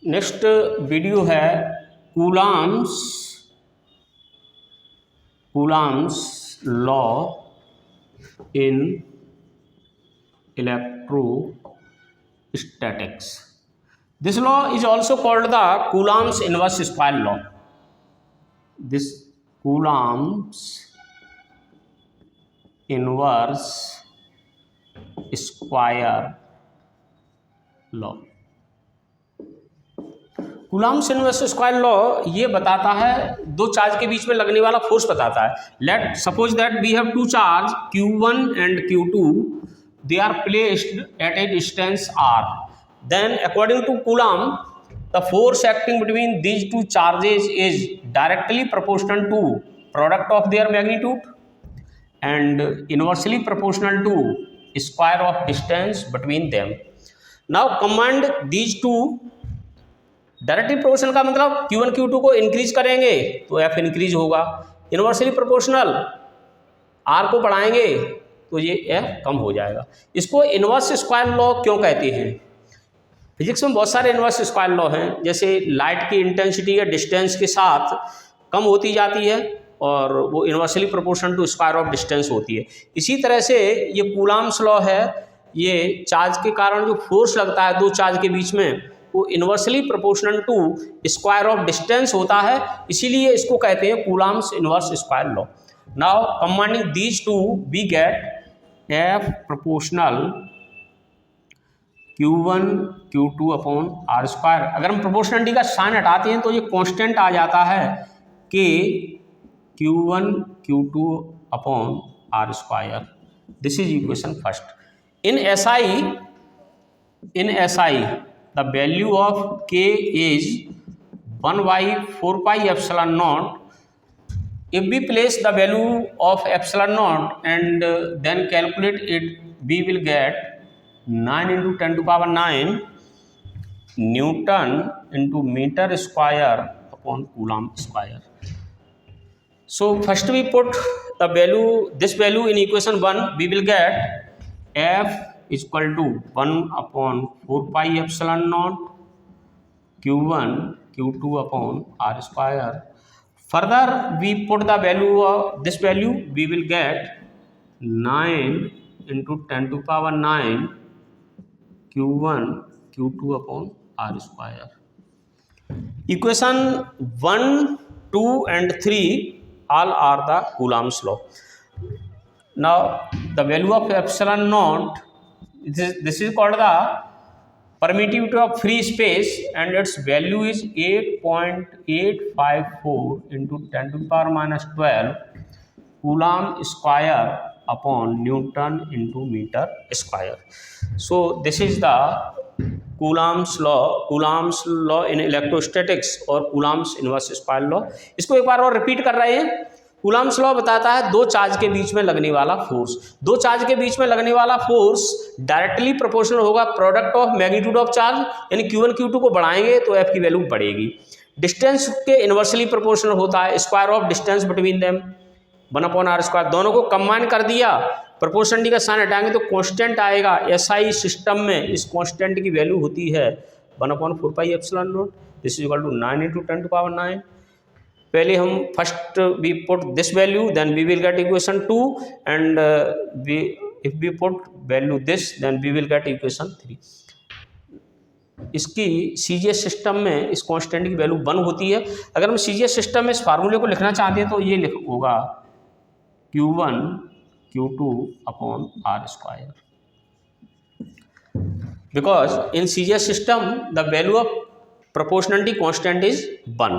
Next video है coulombs law in electrostatics. This law is also called the Coulomb's inverse square law. This Coulomb's inverse square law. Coulomb's inverse square law ये बताता है दो charge के बीच में लगने वाला फोर्स बताता है. Let suppose that we have two charge Q1 and Q2. They are placed at a distance r. Then according to Coulomb, the force acting between these two charges is directly proportional to product of their magnitude and inversely proportional to square of distance between them. Now combine these two. Directly proportional का मतलब Q1 Q2 को increase करेंगे तो F increase होगा, inversely proportional R को बढ़ाएंगे तो ये F कम हो जाएगा. इसको इनवर्स स्क्वायर लॉ क्यों कहते हैं? फिजिक्स में बहुत सारे इनवर्स स्क्वायर लॉ हैं, जैसे लाइट की इंटेंसिटी या डिस्टेंस के साथ कम होती जाती है और वो inversely proportional to square of distance होती है. इसी तरह से ये कूलम्ब्स लॉ है, ये चार्ज के कारण जो फोर्स लगता है दो चार्ज के बीच में वो inversely proportional to square of distance होता है, इसीलिए इसको कहते हैं Coulomb's inverse square law. Now combining these two we get F proportional Q1 Q2 upon R square. अगर हम प्रोपोर्शनलिटी का साइन हटाते हैं तो ये कांस्टेंट आ जाता है कि Q1 Q2 upon R square. This is equation first. In SI the value of K is 1 by 4 pi epsilon naught. If we place the value of epsilon naught and then calculate it, we will get 9 into 10 to power 9 Newton into meter square upon Coulomb square. So first we put the value, this value in equation 1, we will get F is equal to 1 upon 4 pi epsilon naught Q1 Q2 upon R square. Further we put the value of this value, we will get 9 into 10 to power 9 Q1 Q2 upon R square. Equation 1, 2 and 3 all are the Coulomb's law. Now the value of epsilon naught, this is called the permittivity of free space and its value is 8.854 into 10 to the power minus 12 Coulomb square upon Newton into meter square. So this is the Coulomb's law in electrostatics और Coulomb's inverse square law. इसको एक बार और repeat कर रहे हैं. Coulomb's law बताता है दो चार्ज के बीच में लगने वाला फोर्स. दो चार्ज के बीच में लगने वाला फोर्स डायरेक्टली प्रोपोर्शनल होगा product of magnitude of charge, यानी Q1 Q2 को बढ़ाएंगे तो F की वैल्यू बढ़ेगी. डिस्टेंस के इनवर्सली प्रोपोर्शनल होता है square of distance between them 1 upon R square. दोनों को कंबाइन कर दिया, प्रोपोर्शनलिटी का साइन हटाएंगे तो कांस्टेंट आएगा. SI सिस्टम में इस कांस्टेंट की वैल्यू होती है 1 upon 4 pi epsilon naught. This is equal to 9 into 10 to power 9. पहले हम first we put this value, then we will get equation 2 and if we put value this then we will get equation 3. इसकी CGS system में इस constant की value 1 होती है. अगर हम CGS सिस्टम में इस फार्मूले को लिखना चाहते हैं तो ये होगा Q1 Q2 upon R square. Because in CGS system the value of proportionality constant is 1.